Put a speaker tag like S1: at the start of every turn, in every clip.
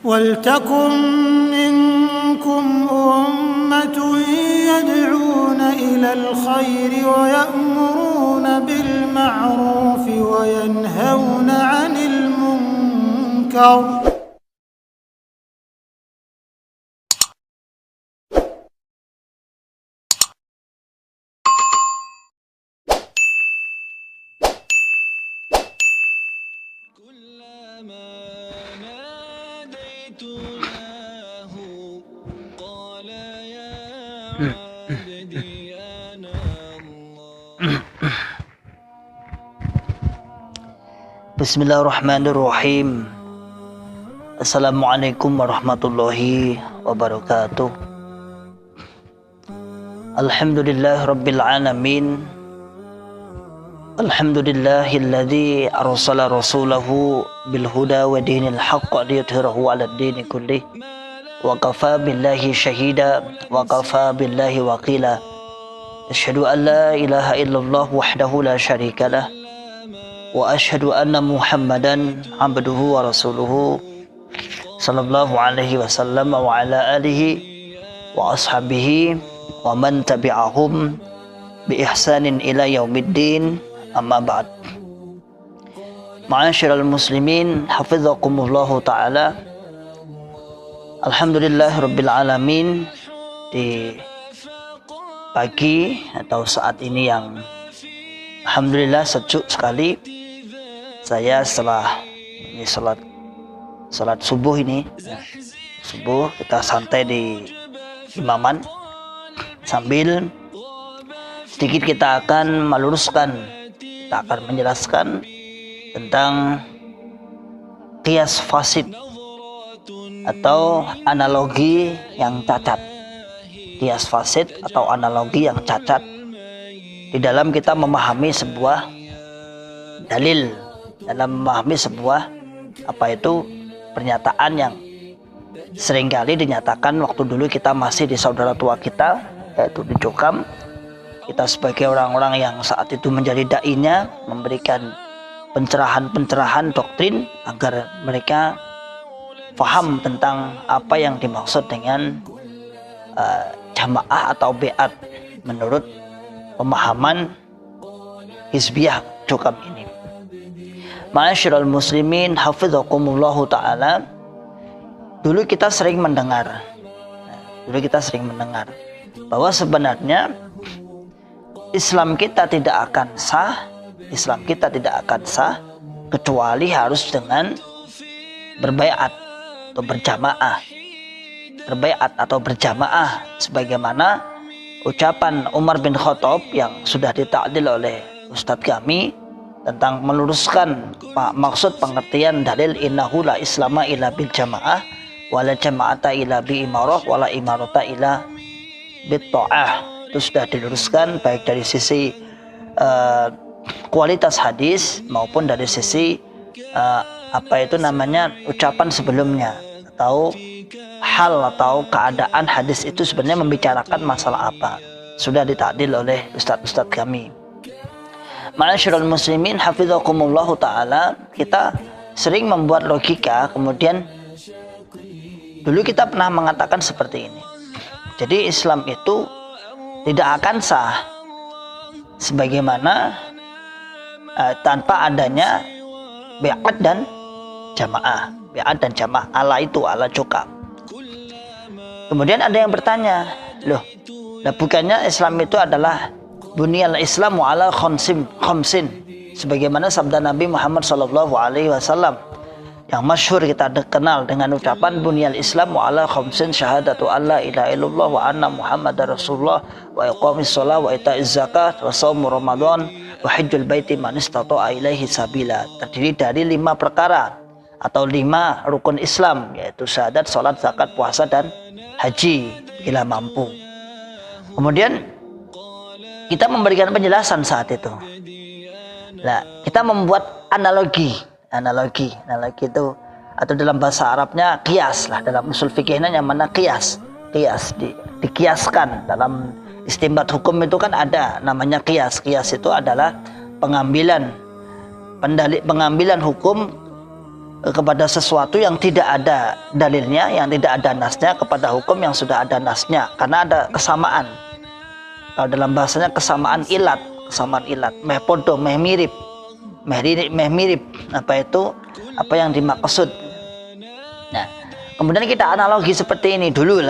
S1: وَلْتَكُنْ مِنْكُمْ أُمَّةٌ يَدْعُونَ إِلَى الْخَيْرِ وَيَأْمُرُونَ بِالْمَعْرُوفِ وَيَنْهَوْنَ عَنِ الْمُنْكَرِ.
S2: Bismillahirrahmanirrahim. Assalamualaikum warahmatullahi wabarakatuh. Alhamdulillahirabbil alamin. Alhamdulillahilladzi arsala rasulahu bil huda wa dinil haqq liyudhhirahu 'alad dini kullih. Wa kafa billahi syahida wa kafa billahi waqila. Asyhadu an la ilaha illallah wahdahu la syarikalah. Wa asyhadu anna Muhammadan abduhu wa rasuluhu sallallahu alaihi wasallam wa ala alihi wa ashabihi wa man tabi'ahum bi ihsanin ila yaumiddin, amma ba'd. Ma'asyiral muslimin, hafizakumullahu ta'ala. Alhamdulillahirabbil alamin. Di pagi atau saat ini yang alhamdulillah sejuk sekali, saya setelah ini salat subuh subuh kita santai di imaman sambil sedikit kita akan menjelaskan tentang qiyas fasid atau analogi yang cacat. Qiyas fasid atau analogi yang cacat di dalam kita memahami sebuah dalil, dalam memahami sebuah pernyataan yang seringkali dinyatakan waktu dulu kita masih di saudara tua kita, yaitu di Jokam. Kita sebagai orang-orang yang saat itu menjadi da'inya, memberikan pencerahan doktrin agar mereka faham tentang apa yang dimaksud dengan jamaah atau beat menurut pemahaman hizbiyah Jokam ini. Ma'asyiral muslimin, hafizakumullahu ta'ala. Dulu kita sering mendengar bahwa sebenarnya Islam kita tidak akan sah kecuali harus dengan berbaiat atau berjamaah, sebagaimana ucapan Umar bin Khattab yang sudah dita'dil oleh Ustadz kami tentang meluruskan maksud pengertian dalil innahu la islama illa bil jamaah wala jama'ata illa bi imarah wala imarata illa bit ta'ah. Itu sudah diluruskan baik dari sisi kualitas hadis maupun dari sisi ucapan sebelumnya, atau hal atau keadaan hadis itu sebenarnya membicarakan masalah apa, sudah ditadil oleh ustadz kami. Ma'asyiral muslimin, hafizakumullahu ta'ala. Kita sering membuat logika, kemudian dulu kita pernah mengatakan seperti ini. Jadi Islam itu tidak akan sah sebagaimana tanpa adanya beat dan jamaah. Ala Jokam. Kemudian ada yang bertanya, bukannya Islam itu adalah bunyal Islamu ala khamsin, sebagaimana sabda Nabi Muhammad SAW yang masyhur kita kenal dengan ucapan bunyal Islamu ala khamsin, syahadatu alla ilaha illallah wa anna Muhammadar Rasulullah wa iqamis shalah wa ita'iz zakat wa shaumu ramadan wa hajjul baiti man istata'a ilaihi sabila. Terdiri dari 5 perkara atau 5 rukun Islam, yaitu syahadat, salat, zakat, puasa, dan haji bila mampu. Kemudian kita memberikan penjelasan saat itu. Nah, kita membuat analogi itu, atau dalam bahasa Arabnya qiyas lah, dalam usul fikihnya yang mana qiyas dikiaskan. Dalam istimbat hukum itu kan ada namanya qiyas. Qiyas itu adalah pengambilan hukum kepada sesuatu yang tidak ada dalilnya, yang tidak ada nasnya, kepada hukum yang sudah ada nasnya, karena ada kesamaan. Kalau dalam bahasanya kesamaan ilat, meh podo, meh mirip, apa itu, apa yang dimaksud. Nah, kemudian kita analogi seperti ini dulu.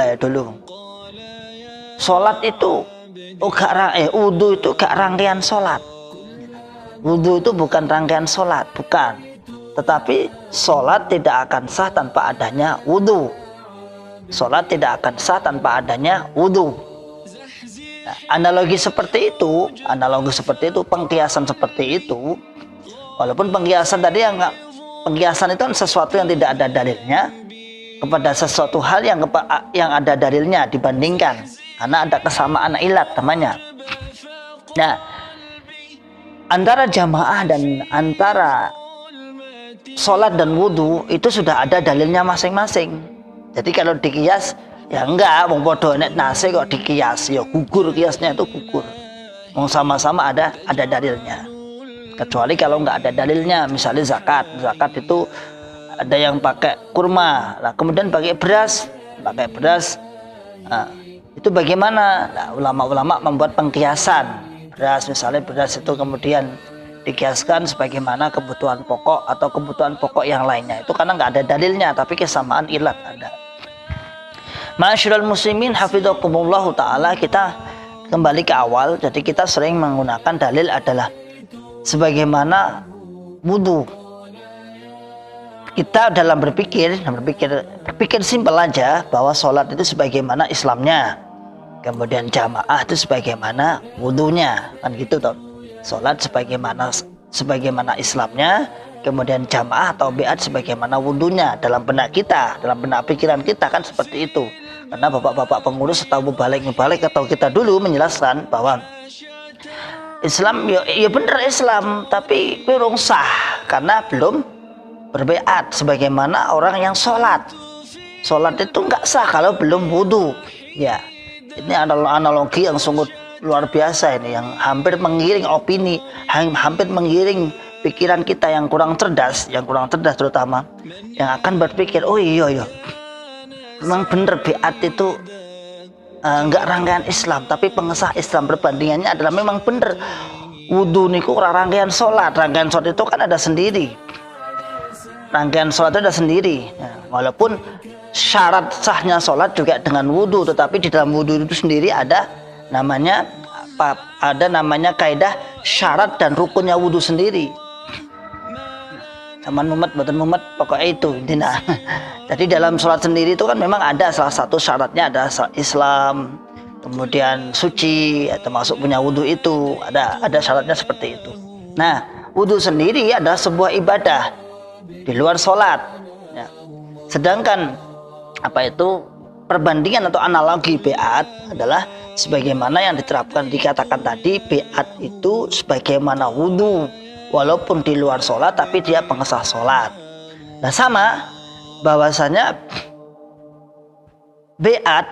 S2: Sholat itu, wudu itu gak rangkaian sholat. Wudu itu bukan rangkaian sholat, bukan. Tetapi sholat tidak akan sah tanpa adanya wudu. Sholat tidak akan sah tanpa adanya wudu. Nah, analogi seperti itu, pengkiasan seperti itu, walaupun pengkiasan tadi pengkiasan itu sesuatu yang tidak ada dalilnya kepada sesuatu hal yang ada dalilnya dibandingkan, karena ada kesamaan ilat namanya. Nah, antara jamaah dan antara sholat dan wudhu itu sudah ada dalilnya masing-masing. Jadi kalau dikias, ya enggak, wong podo nek nase kok dikias, ya gugur, kiasnya itu gugur. Wong sama-sama ada dalilnya. Kecuali kalau enggak ada dalilnya, misalnya zakat itu ada yang pakai kurma, lah kemudian pakai beras, nah, itu bagaimana? Nah, ulama-ulama membuat pengkiasan beras, misalnya beras itu kemudian dikiaskan sebagaimana kebutuhan pokok atau kebutuhan pokok yang lainnya, itu karena nggak ada dalilnya, tapi kesamaan ilat ada. Ma'asyiral muslimin hafizakumullah ta'ala, kita kembali ke awal. Jadi kita sering menggunakan dalil adalah sebagaimana wudu. Kita dalam berpikir simpel aja bahwa sholat itu sebagaimana Islamnya, kemudian jamaah itu sebagaimana wudunya, kan gitu toh. Sholat sebagaimana Islamnya, kemudian jamaah atau biat sebagaimana wudunya. Dalam benak kita, dalam benak pikiran kita kan seperti itu. Karena bapak-bapak pengurus atau mubalik atau kita dulu menjelaskan bahwa Islam ya bener Islam, tapi kurang sah karena belum berbiat sebagaimana orang yang sholat. Sholat itu nggak sah kalau belum wudu. Ya, ini adalah analogi yang sungguh luar biasa ini, yang hampir menggiring opini, hampir menggiring pikiran kita yang kurang cerdas terutama, yang akan berpikir, oh iya, memang bener biat itu enggak rangkaian Islam, tapi pengesah Islam. Perbandingannya adalah memang bener wudu niku rangkaian sholat itu kan ada sendiri. Rangkaian sholat itu ada sendiri. Nah, walaupun syarat sahnya sholat juga dengan wudu, tetapi di dalam wudu itu sendiri ada namanya kaidah syarat dan rukunnya wudu sendiri. Zaman mumet pokoknya itu intinya. Jadi dalam sholat sendiri itu kan memang ada salah satu syaratnya, ada Islam, kemudian suci, termasuk punya wudu itu ada syaratnya seperti itu. Nah, wudu sendiri adalah sebuah ibadah di luar sholat. Ya. Sedangkan perbandingan atau analogi biat adalah sebagaimana yang dikatakan tadi, biat itu sebagaimana wudu, walaupun di luar sholat tapi dia pengesah sholat. Nah, sama bahwasanya biat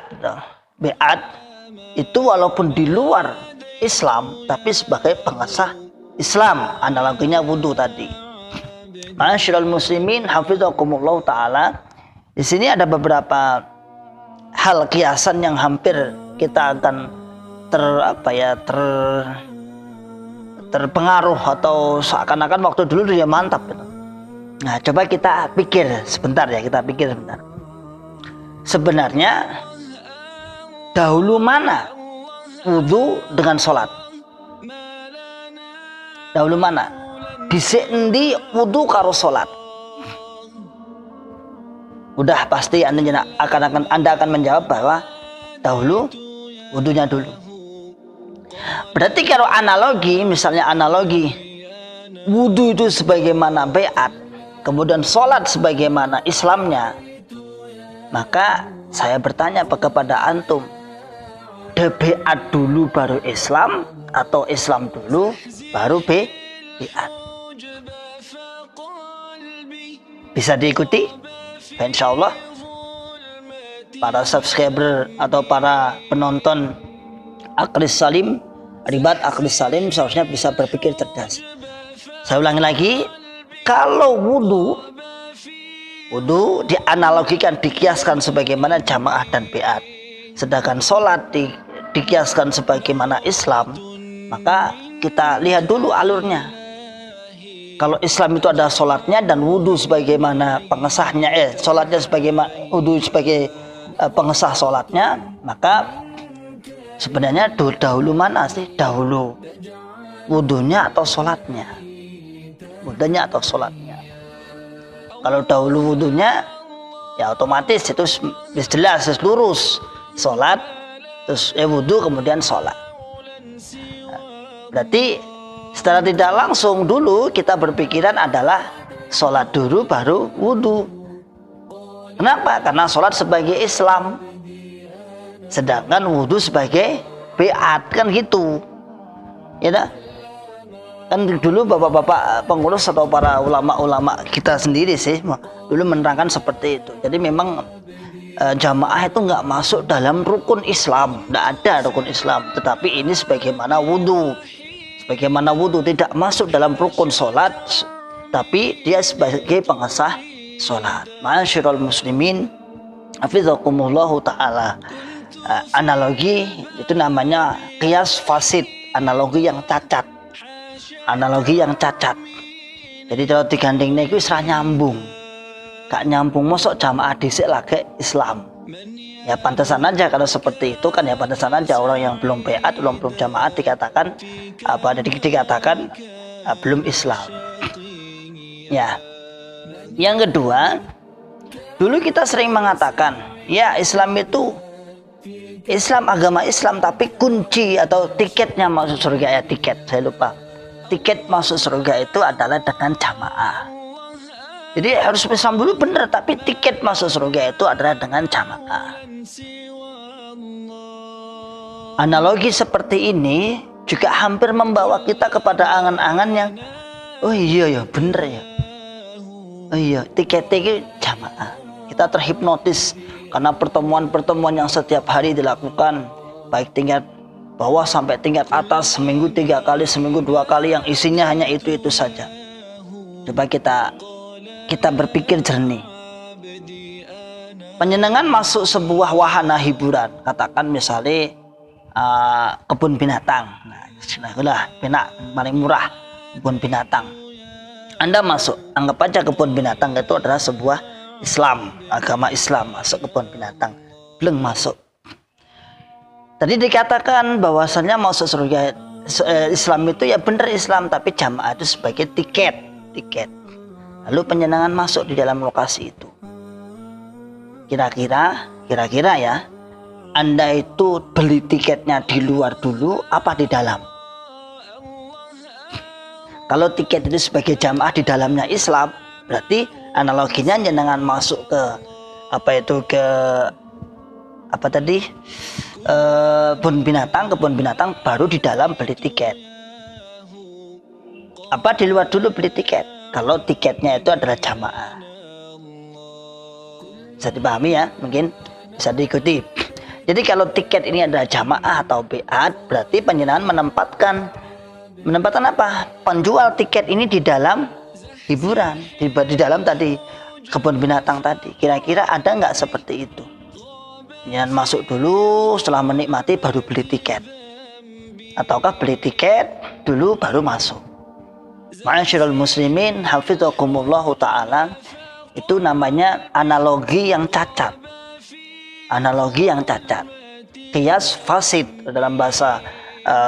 S2: itu walaupun di luar Islam tapi sebagai pengesah Islam, analoginya wudu tadi. Ma'asyiral muslimin hafizakumullah ta'ala, di sini ada beberapa hal kiasan yang hampir kita akan terpengaruh atau seakan-akan waktu dulu dia mantap gitu. Nah, coba kita pikir sebentar. Sebenarnya dahulu mana wudu dengan sholat? Dahulu mana? Dhisik endi wudu karo sholat? Udah pasti Anda akan menjawab bahwa dahulu wudunya dulu. Berarti kalau misalnya analogi wudu itu sebagaimana biat, kemudian sholat sebagaimana Islamnya, maka saya bertanya kepada antum, biat dulu baru Islam atau Islam dulu baru biat? Bisa diikuti? Insyaallah para subscriber atau para penonton Aklis Salim, Ribat Aklis Salim seharusnya bisa berpikir cerdas. Saya ulangi lagi, kalau wudu Wudu dianalogikan, dikiaskan sebagaimana jamaah dan biat. Sedangkan sholat dikiaskan sebagaimana Islam. Maka kita lihat dulu alurnya. Kalau Islam itu ada sholatnya dan wudu sebagaimana pengesahnya, sholatnya sebagaimana wudu sebagai pengesah sholatnya, maka sebenarnya dahulu mana sih? Dahulu wudunya atau sholatnya? Wudunya atau sholatnya? Kalau dahulu wudunya, ya otomatis itu jelas, lurus. Sholat, terus wudu, kemudian sholat. Nah, berarti secara tidak langsung dulu kita berpikiran adalah sholat dulu baru wudu. Kenapa? Karena sholat sebagai Islam, sedangkan wudu sebagai biat, kan gitu. Ya dah? Kan dulu bapak-bapak pengurus atau para ulama-ulama kita sendiri sih dulu menerangkan seperti itu. Jadi memang jamaah itu nggak masuk dalam rukun Islam, nggak ada rukun Islam. Tetapi ini sebagaimana wudu tidak masuk dalam rukun sholat, tapi dia sebagai pengesah sholat. Ma'asyiral muslimin, hafizakumullahu ta'ala. Analogi itu namanya qiyas fasid, analogi yang cacat. Analogi yang cacat. Jadi kalau digandengnya itu serah nyambung, gak nyambung. Mosok jamaah dhisik lagi Islam. Ya pantesan aja kalau seperti itu kan, ya pantesan aja orang yang belum biat, belum jamaah dikatakan belum Islam. Ya. Yang kedua, dulu kita sering mengatakan, ya Islam itu agama Islam, tapi kunci atau tiketnya masuk surga, ya tiket, saya lupa. Tiket masuk surga itu adalah dengan jamaah. Jadi harus Islam dulu benar, tapi tiket masuk surga itu adalah dengan jamaah. Analogi seperti ini juga hampir membawa kita kepada angan-angan yang, oh iya ya bener ya, oh iya tiketnya itu jamaah. Kita terhipnotis karena pertemuan-pertemuan yang setiap hari dilakukan, baik tingkat bawah sampai tingkat atas, seminggu 3 kali, seminggu 2 kali, yang isinya hanya itu saja. Coba kita berpikir jernih. Penyenangan masuk sebuah wahana hiburan, katakan misalnya kebun binatang. Nah, paling murah kebun binatang. Anda masuk, anggap aja kebun binatang itu adalah sebuah Islam, agama Islam, masuk kebun binatang, belum masuk. Tadi dikatakan bahwasannya masuk surga Islam itu ya benar Islam, tapi jamaah itu sebagai tiket. Lalu penyenangan masuk di dalam lokasi itu. Kira-kira ya, Anda itu beli tiketnya di luar dulu apa di dalam? Kalau tiket itu sebagai jamaah di dalamnya Islam, berarti analoginya penyenangan masuk ke kebun binatang baru di dalam beli tiket. Apa di luar dulu beli tiket? Kalau tiketnya itu adalah jamaah. Bisa dipahami ya, mungkin bisa diikuti. Jadi kalau tiket ini adalah jamaah atau biat, berarti penjenengan menempatkan apa? Penjual tiket ini di dalam hiburan, di dalam tadi kebun binatang tadi. Kira-kira ada nggak seperti itu? Yang masuk dulu, setelah menikmati baru beli tiket, ataukah beli tiket dulu baru masuk? Ma'asyiral muslimin, hafizakumullahu ta'ala. Itu namanya analogi yang cacat. Analogi yang cacat, qiyas fasid dalam bahasa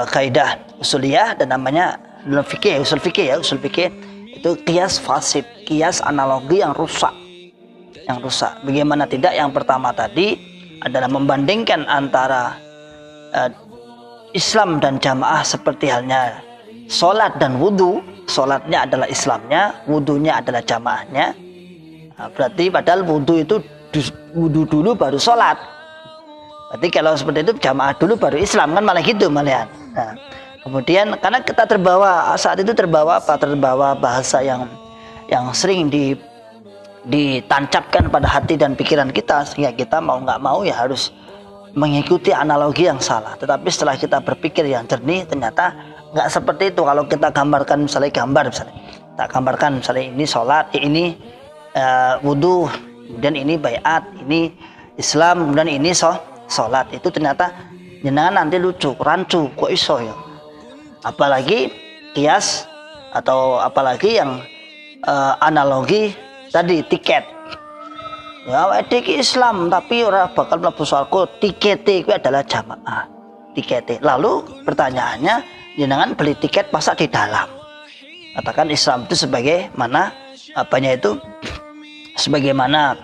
S2: kaidah usuliyah, dan namanya usul fikih itu qiyas fasid, qiyas analogi yang rusak. Bagaimana tidak? Yang pertama tadi adalah membandingkan antara Islam dan jamaah seperti halnya sholat dan wudu. Sholatnya adalah Islamnya, wudunya adalah jamaahnya. Nah, berarti padahal wudu itu wudu dulu baru sholat. Berarti kalau seperti itu jamaah dulu baru Islam, kan malah gitu malahan. Nah, kemudian karena kita saat itu terbawa bahasa yang sering ditancapkan pada hati dan pikiran kita, sehingga kita mau nggak mau ya harus mengikuti analogi yang salah. Tetapi setelah kita berpikir yang jernih, ternyata nggak seperti itu. Kalau kita gambarkan misalnya kita gambarkan misalnya ini sholat, ini wudhu, kemudian ini baiat, ini Islam, kemudian ini sholat. Itu ternyata jenengan nanti lucu, rancu, kok iso ya. Apalagi kias atau apalagi yang analogi tadi tiket. Ya iki Islam tapi ora bakal mlebu swarga, tikete kuwi adalah jamaah. Tikete. Lalu pertanyaannya, jenengan beli tiket masa di dalam? Katakan Islam itu sebagaimana sebagaimana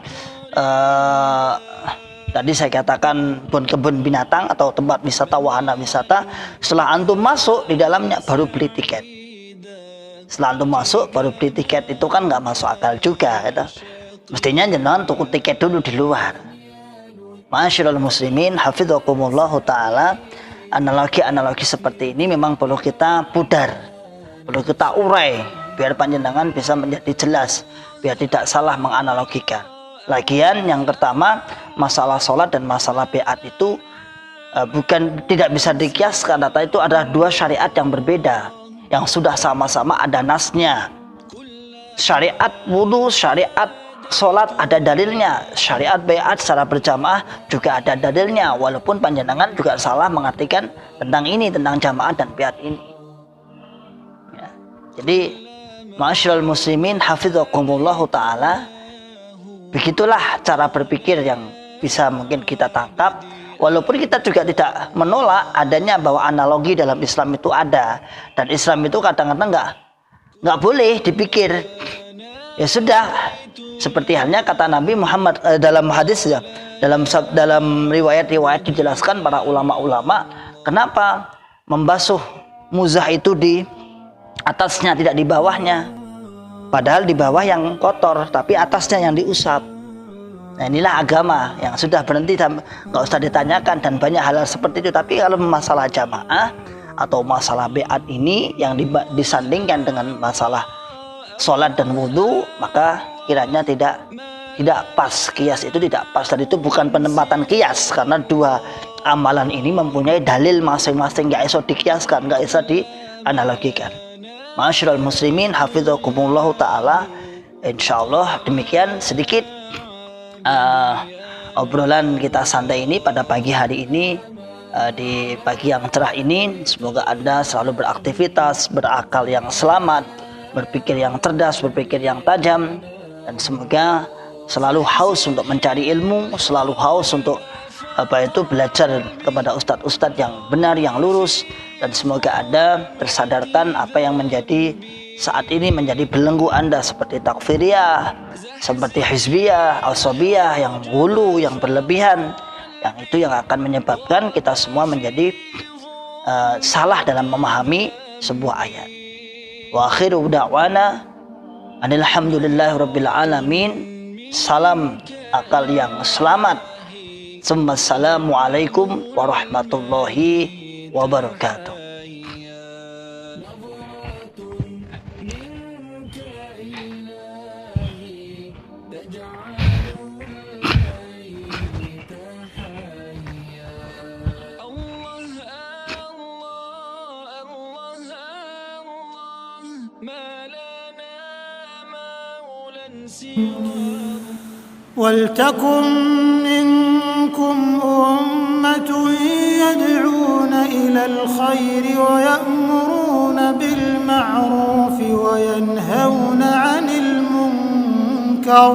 S2: tadi saya katakan kebun binatang atau tempat wisata, wahana wisata, setelah antum masuk di dalamnya baru beli tiket. Setelah antum masuk baru beli tiket, itu kan nggak masuk akal juga, gitu. Mestinya jenengan tuku tiket dulu di luar. Ma'asyiral muslimin hafizakumullah taala, analogi seperti ini memang perlu kita pudar, perlu kita urai biar panjenengan bisa menjadi jelas, biar tidak salah menganalogikan. Lagian yang pertama, masalah sholat dan masalah baiat itu bukan tidak bisa dikiaskan, data itu ada dua syariat yang berbeda yang sudah sama-sama ada nasnya. Syariat wudu, syariat sholat ada dalilnya, syariat baiat secara berjamaah juga ada dalilnya, walaupun panjenengan juga salah mengartikan tentang ini, tentang jamaah dan baiat ini ya. Jadi ma'asyiral muslimin hafizakumullah taala, begitulah cara berpikir yang bisa mungkin kita tangkap, walaupun kita juga tidak menolak adanya bahwa analogi dalam Islam itu ada, dan Islam itu kadang-kadang nggak boleh dipikir. Ya sudah, seperti halnya kata Nabi Muhammad dalam hadis ya, dalam riwayat-riwayat dijelaskan para ulama-ulama kenapa membasuh muzah itu di atasnya tidak di bawahnya. Padahal di bawah yang kotor, tapi atasnya yang diusap. Nah inilah agama yang sudah berhenti dan nggak usah ditanyakan, dan banyak hal seperti itu. Tapi kalau masalah jamaah atau masalah baiat ini yang disandingkan dengan masalah sholat dan wudhu, maka kiranya tidak pas. Kias itu tidak pas, dan itu bukan penempatan kias, karena dua amalan ini mempunyai dalil masing-masing, nggak bisa dikiaskan, nggak bisa dianalogikan. Ma'asyiral muslimin hafizakumullah taala, insyaallah demikian sedikit obrolan kita santai ini pada pagi hari ini, di pagi yang cerah ini. Semoga Anda selalu beraktivitas, berakal yang selamat, berpikir yang cerdas, berpikir yang tajam, dan semoga selalu haus untuk mencari ilmu, selalu haus untuk belajar kepada ustadz-ustadz yang benar, yang lurus. Dan semoga Anda tersadarkan apa yang menjadi saat ini menjadi belenggu Anda, seperti takfiriyah, seperti hizbiyah, asabiyah, yang hulu, yang berlebihan, yang itu yang akan menyebabkan kita semua menjadi salah dalam memahami sebuah ayat. Wa akhiru da'wana alhamdulillahirabbil alamin. Salam akal yang selamat. Assalamualaikum warahmatullahi wabarakatuh.
S1: ولتكن منكم أمة يدعون إلى الخير ويأمرون بالمعروف وينهون عن المنكر